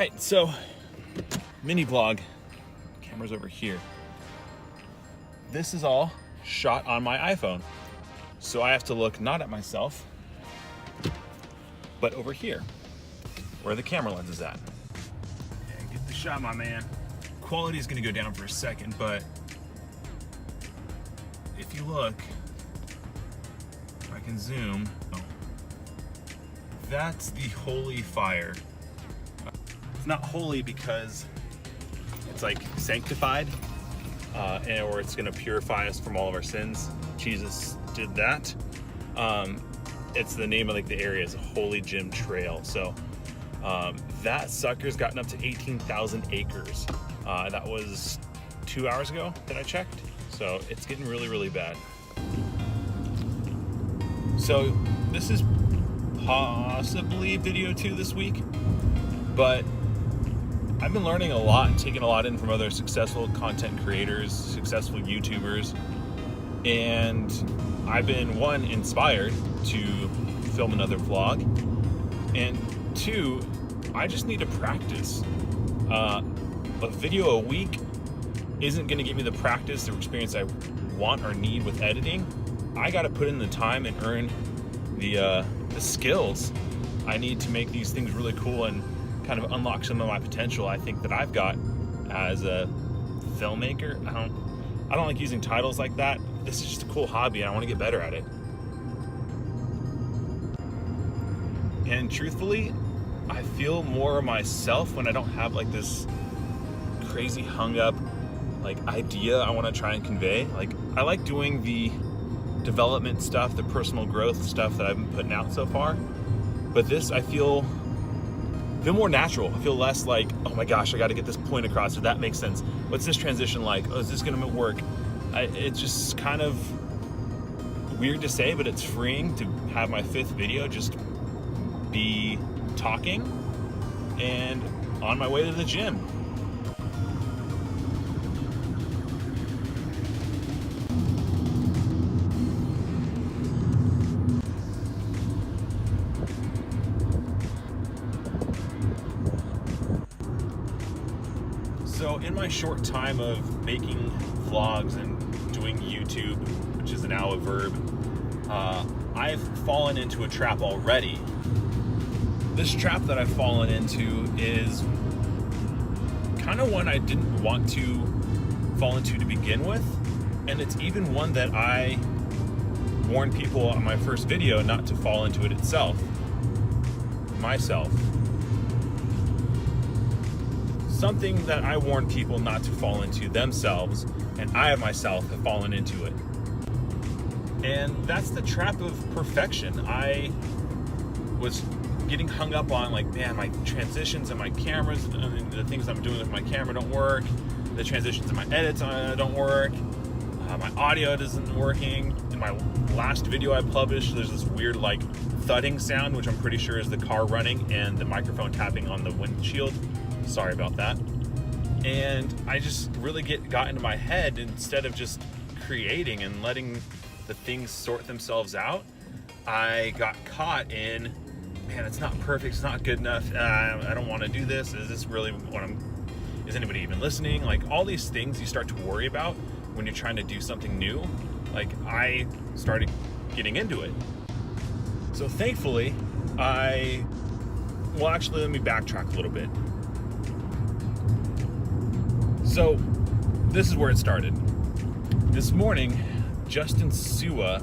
right, so mini vlog. Camera's over here. This is all shot on my iPhone. So I have to look not at myself, but over here, where the camera lens is at. Yeah, get the shot, my man. Quality is gonna go down for a second, but if you look, if I can zoom, that's the holy fire. It's not holy because it's like sanctified, or it's gonna purify us from all of our sins. Jesus did that. It's the name of like the area is Holy Gym Trail. So that sucker's gotten up to 18,000 acres. That was 2 hours ago that I checked. So it's getting really, really bad. So this is possibly video 2 this week, but I've been learning a lot and taking a lot in from other successful content creators, successful YouTubers, and I've been, one, inspired to film another vlog, and 2, I just need to practice. A video a week isn't gonna give me the practice or experience I want or need with editing. I gotta put in the time and earn the skills I need to make these things really cool and kind of unlock some of my potential I think that I've got as a filmmaker. I don't like using titles like that. This is just a cool hobby and I want to get better at it. And truthfully, I feel more myself when I don't have like this crazy hung up like idea I want to try and convey. Like, I like doing the development stuff, the personal growth stuff that I've been putting out so far, but this I feel more natural. I feel less like, oh my gosh, I got to get this point across, or that makes sense. What's this transition like? Oh, is this gonna work? It's just kind of weird to say, but it's freeing to have my 5th video just be talking and on my way to the gym. So in my short time of making vlogs and doing YouTube, which is now a verb, I've fallen into a trap already. This trap that I've fallen into is kind of one I didn't want to fall into to begin with, and it's even one that I warned people on my first video not to fall into it myself. Something that I warn people not to fall into themselves, and I myself have fallen into it. And that's the trap of perfection. I was getting hung up on like, man, my transitions and my cameras, and the things I'm doing with my camera don't work. The transitions in my edits don't work. My audio isn't working. In my last video I published, there's this weird like thudding sound, which I'm pretty sure is the car running and the microphone tapping on the windshield. Sorry about that. And I just really got into my head instead of just creating and letting the things sort themselves out. I got caught in, man, it's not perfect, it's not good enough, I don't want to do this, is this really what is anybody even listening? Like, all these things you start to worry about when you're trying to do something new. Like, I started getting into it. So thankfully, actually, let me backtrack a little bit. So this is where it started. This morning, Justin Sua, I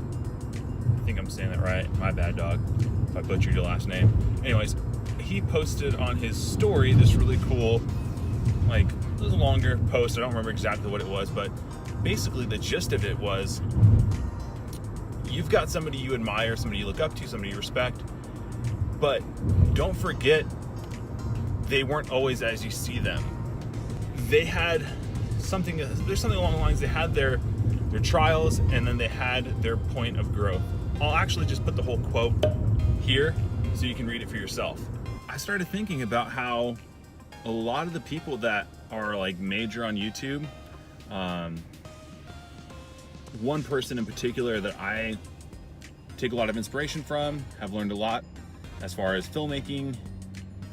think I'm saying that right, my bad, dog, if I butchered your last name. Anyways, he posted on his story this really cool, like, it was a longer post, I don't remember exactly what it was, but basically the gist of it was, you've got somebody you admire, somebody you look up to, somebody you respect, but don't forget they weren't always as you see them. They had there's something along the lines, they had their trials, and then they had their point of growth. I'll actually just put the whole quote here so you can read it for yourself. I started thinking about how a lot of the people that are like major on YouTube, one person in particular that I take a lot of inspiration from, have learned a lot as far as filmmaking,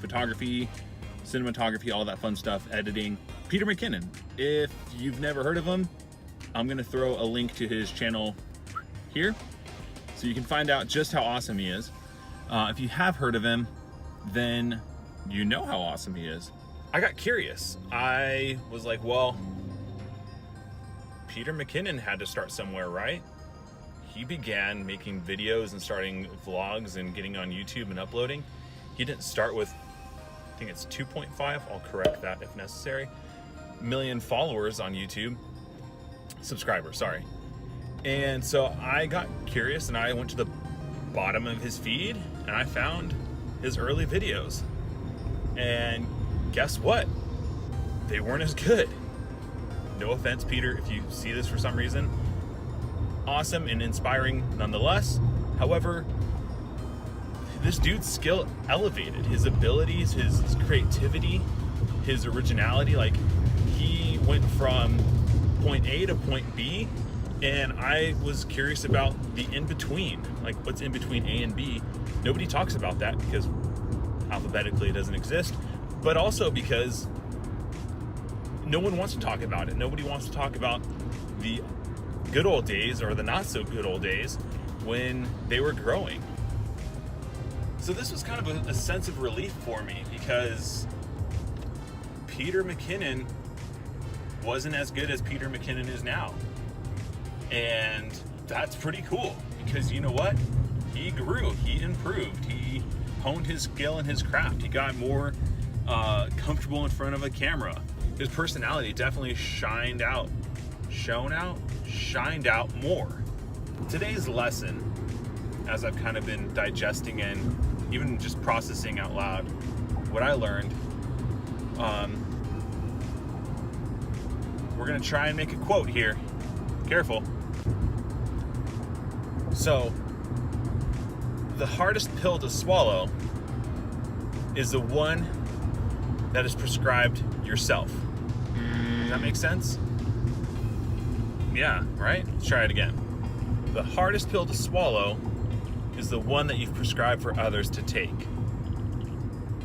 photography, cinematography, all that fun stuff, editing. Peter McKinnon. If you've never heard of him, I'm gonna throw a link to his channel here so you can find out just how awesome he is. If you have heard of him, then you know how awesome he is. I got curious. I was like, well, Peter McKinnon had to start somewhere, right? He began making videos and starting vlogs and getting on YouTube and uploading. He didn't start with, I think it's 2.5, I'll correct that if necessary, million followers on YouTube. Subscribers, sorry. And so I got curious and I went to the bottom of his feed and I found his early videos. And guess what? They weren't as good. No offense, Peter, if you see this for some reason. Awesome and inspiring nonetheless. However, this dude's skill elevated. His abilities, his creativity, his originality, like he went from point A to point B, and I was curious about the in-between, like what's in between A and B. Nobody talks about that because alphabetically it doesn't exist, but also because no one wants to talk about it. Nobody wants to talk about the good old days or the not so good old days when they were growing. So this was kind of a sense of relief for me because Peter McKinnon wasn't as good as Peter McKinnon is now. And that's pretty cool because you know what? He grew, he improved, he honed his skill and his craft. He got more comfortable in front of a camera. His personality definitely shined out more. Today's lesson, as I've kind of been digesting and even just processing out loud what I learned, we're gonna try and make a quote here. Careful. So, the hardest pill to swallow is the one that is prescribed yourself. Does that make sense? Yeah, right? Let's try it again. The hardest pill to swallow is the one that you've prescribed for others to take.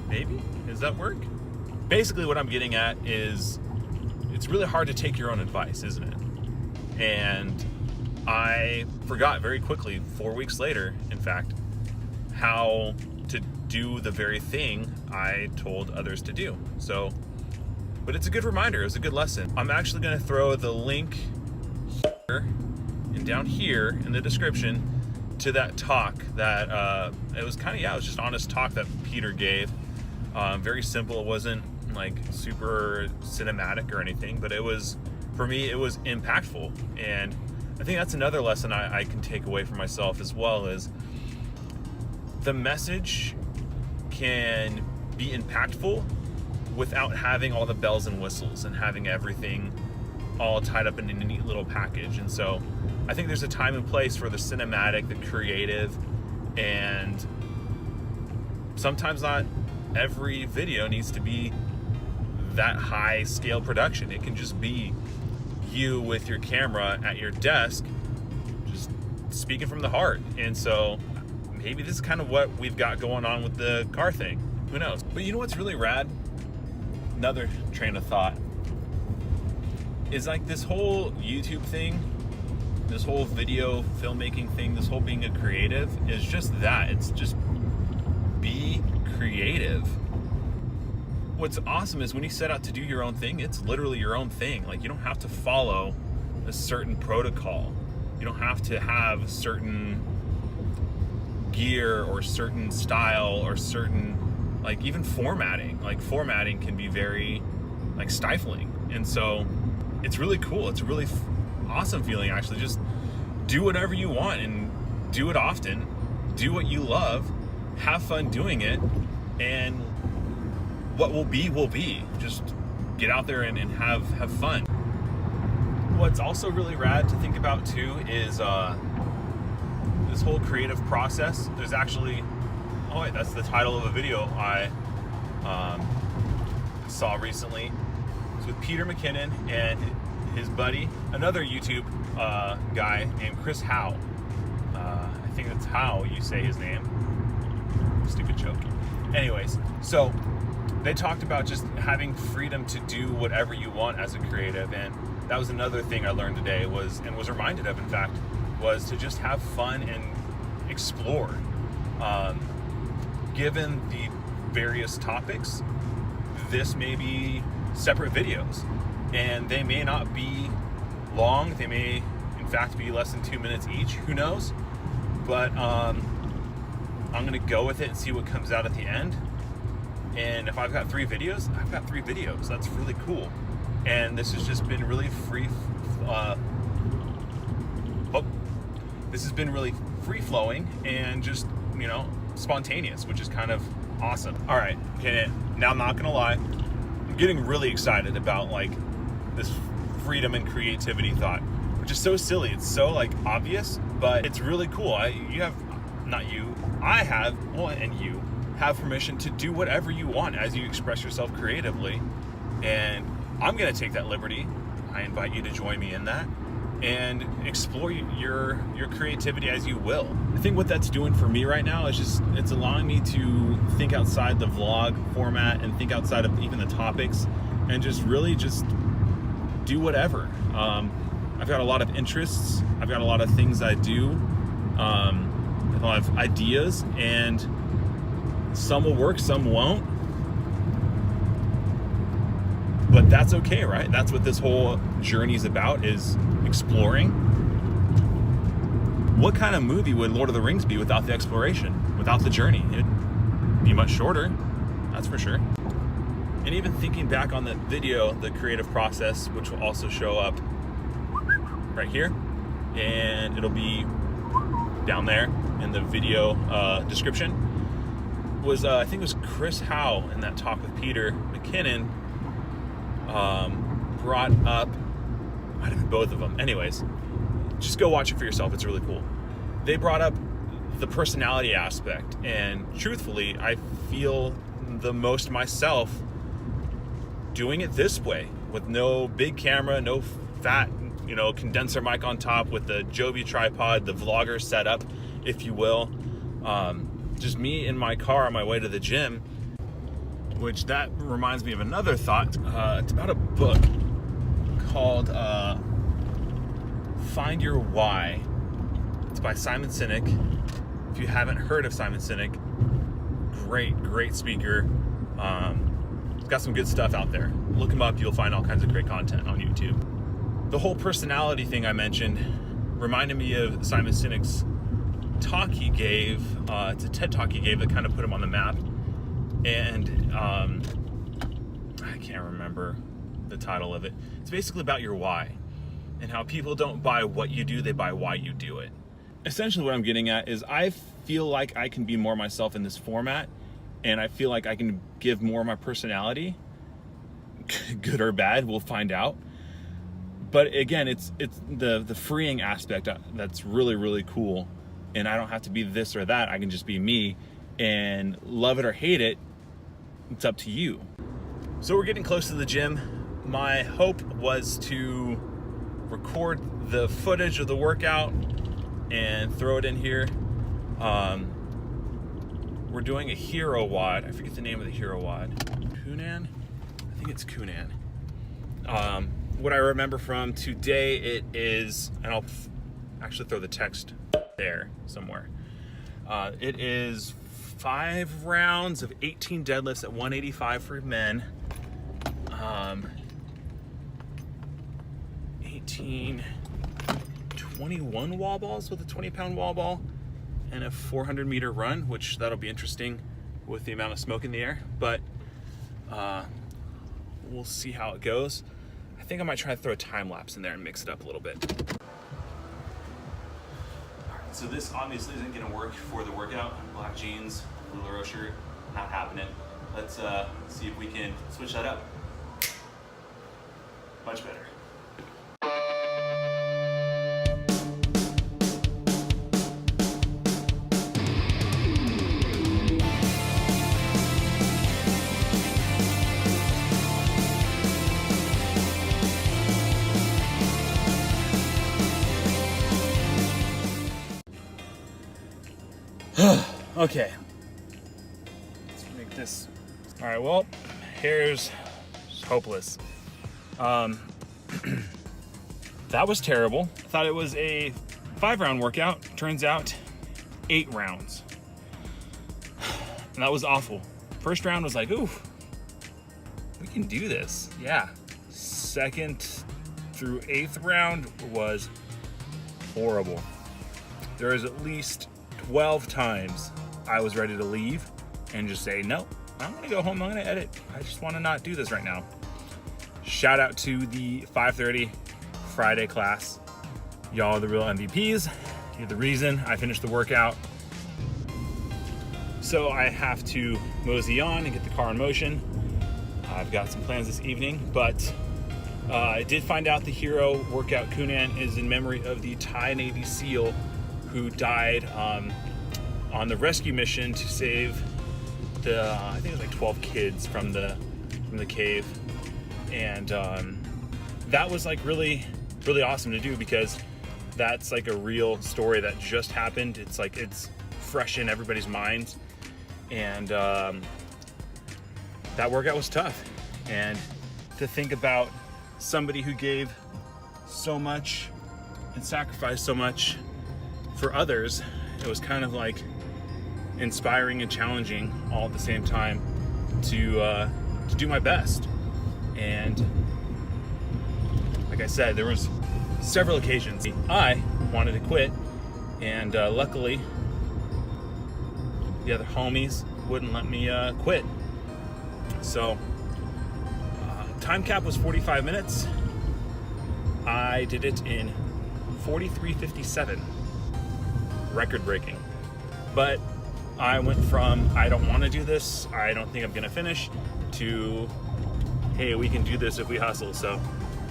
Maybe? Does that work? Basically what I'm getting at is it's really hard to take your own advice, isn't it? And I forgot very quickly, 4 weeks later, in fact, how to do the very thing I told others to do. So, but it's a good reminder, it was a good lesson. I'm actually gonna throw the link here and down here in the description to that talk that, it was kind of, yeah, it was just honest talk that Peter gave. Very simple, it wasn't like super cinematic or anything, but it was, for me, it was impactful. And I think that's another lesson I can take away for myself as well, is the message can be impactful without having all the bells and whistles and having everything all tied up in a neat little package. And so I think there's a time and place for the cinematic, the creative, and sometimes not every video needs to be that high scale production. It can just be you with your camera at your desk, just speaking from the heart. And so maybe this is kind of what we've got going on with the car thing. Who knows? But you know what's really rad? Another train of thought is like this whole YouTube thing, this whole video filmmaking thing, this whole being a creative is just that. It's just be creative. What's awesome is when you set out to do your own thing, it's literally your own thing. Like, you don't have to follow a certain protocol. You don't have to have certain gear or certain style or certain, like, even formatting. Like, formatting can be very, like, stifling. And so it's really cool. It's a really awesome feeling, actually. Just do whatever you want and do it often. Do what you love. Have fun doing it. And what will be, will be. Just get out there and have fun. What's also really rad to think about too is this whole creative process. There's actually, oh wait, that's the title of a video I saw recently. It's with Peter McKinnon and his buddy, another YouTube guy named Chris Howe. I think that's how you say his name. Stupid joke. Anyways, so they talked about just having freedom to do whatever you want as a creative. And that was another thing I learned today was reminded of, in fact, was to just have fun and explore. Given the various topics, this may be separate videos, and they may not be long. They may, in fact, be less than 2 minutes each. Who knows? But I'm gonna go with it and see what comes out at the end. And if I've got 3 videos, I've got 3 videos. That's really cool. And this has just been really this has been really free-flowing and just, you know, spontaneous, which is kind of awesome. All right, okay, now I'm not gonna lie, I'm getting really excited about like this freedom and creativity thought, which is so silly. It's so like obvious, but it's really cool. I have, you have permission to do whatever you want as you express yourself creatively. And I'm gonna take that liberty. I invite you to join me in that and explore your creativity as you will. I think what that's doing for me right now is just, it's allowing me to think outside the vlog format and think outside of even the topics and just really just do whatever. I've got a lot of interests. I've got a lot of things I do. A lot of ideas, and some will work, some won't. But that's okay, right? That's what this whole journey is about, is exploring. What kind of movie would Lord of the Rings be without the exploration, without the journey? It'd be much shorter, that's for sure. And even thinking back on the video, the creative process, which will also show up right here, and it'll be down there in the video description, was I think it was Chris Howe in that talk with Peter McKinnon brought up, might have been both of them. Anyways, just go watch it for yourself. It's really cool. They brought up the personality aspect, and truthfully, I feel the most myself doing it this way, with no big camera, no fat, you know, condenser mic on top, with the Joby tripod, the vlogger setup, if you will. Just me in my car on my way to the gym, which that reminds me of another thought. It's about a book called Find Your Why. It's by Simon Sinek. If you haven't heard of Simon Sinek, great speaker. He's got some good stuff out there. Look him up, you'll find all kinds of great content on YouTube. The whole personality thing I mentioned reminded me of Simon Sinek's talk he gave. It's a TED talk he gave that kind of put him on the map. And I can't remember the title of it. It's basically about your why, and how people don't buy what you do, they buy why you do it. Essentially what I'm getting at is I feel like I can be more myself in this format, and I feel like I can give more of my personality, good or bad, we'll find out. But again, it's the freeing aspect that's really cool, and I don't have to be this or that. I can just be me, and love it or hate it, it's up to you. So we're getting close to the gym. My hope was to record the footage of the workout and throw it in here. We're doing a hero wad. I forget the name of the hero wad. Kunan? I think it's Kunan. What I remember from today, it is, and I'll actually throw the text there somewhere. It is 5 rounds of 18 deadlifts at 185 for men. 21 wall balls with a 20-pound wall ball, and a 400-meter run, which that'll be interesting with the amount of smoke in the air, but we'll see how it goes. I think I might try to throw a time lapse in there and mix it up a little bit. All right, so this obviously isn't gonna work for the workout. Black jeans, Lularoe shirt, not happening. Let's see if we can switch that up. Much better. Okay, let's make this. All right, well, hair's hopeless. That was terrible. I thought it was a 5-round workout. Turns out 8 rounds. And that was awful. First round was like, ooh, we can do this. Yeah. Second through 8th round was horrible. There was at least 12 times I was ready to leave and just say, no, I'm gonna go home, I'm gonna edit. I just wanna not do this right now. Shout out to the 5:30 Friday class. Y'all are the real MVPs. You're the reason I finished the workout. So I have to mosey on and get the car in motion. I've got some plans this evening, but I did find out the hero workout Kunan is in memory of the Thai Navy SEAL who died on the rescue mission to save I think it was like 12 kids from the cave. And that was like really, really awesome to do because that's like a real story that just happened. It's like, it's fresh in everybody's minds. And that workout was tough. And to think about somebody who gave so much and sacrificed so much for others, it was kind of like inspiring and challenging all at the same time to do my best. And like I said, there was several occasions I wanted to quit, and luckily the other homies wouldn't let me quit. So time cap was 45 minutes. I did it in 43:57, record breaking. But I went from I don't want to do this, I don't think I'm gonna finish, to hey, we can do this if we hustle. So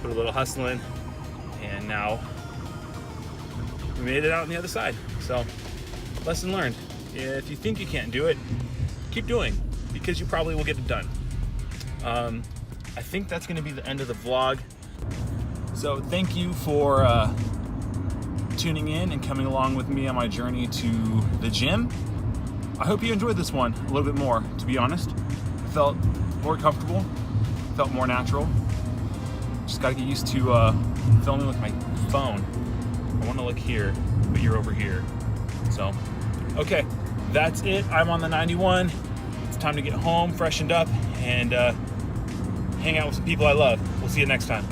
put a little hustle in, and now we made it out on the other side. So lesson learned. If you think you can't do it, keep doing, because you probably will get it done. I think that's gonna be the end of the vlog. So thank you for tuning in and coming along with me on my journey to the gym. I hope you enjoyed this one a little bit more, to be honest. I felt more comfortable, felt more natural. Just gotta get used to filming with my phone. I wanna look here, but you're over here. So, okay, that's it. I'm on the 91. It's time to get home, freshened up, and hang out with some people I love. We'll see you next time.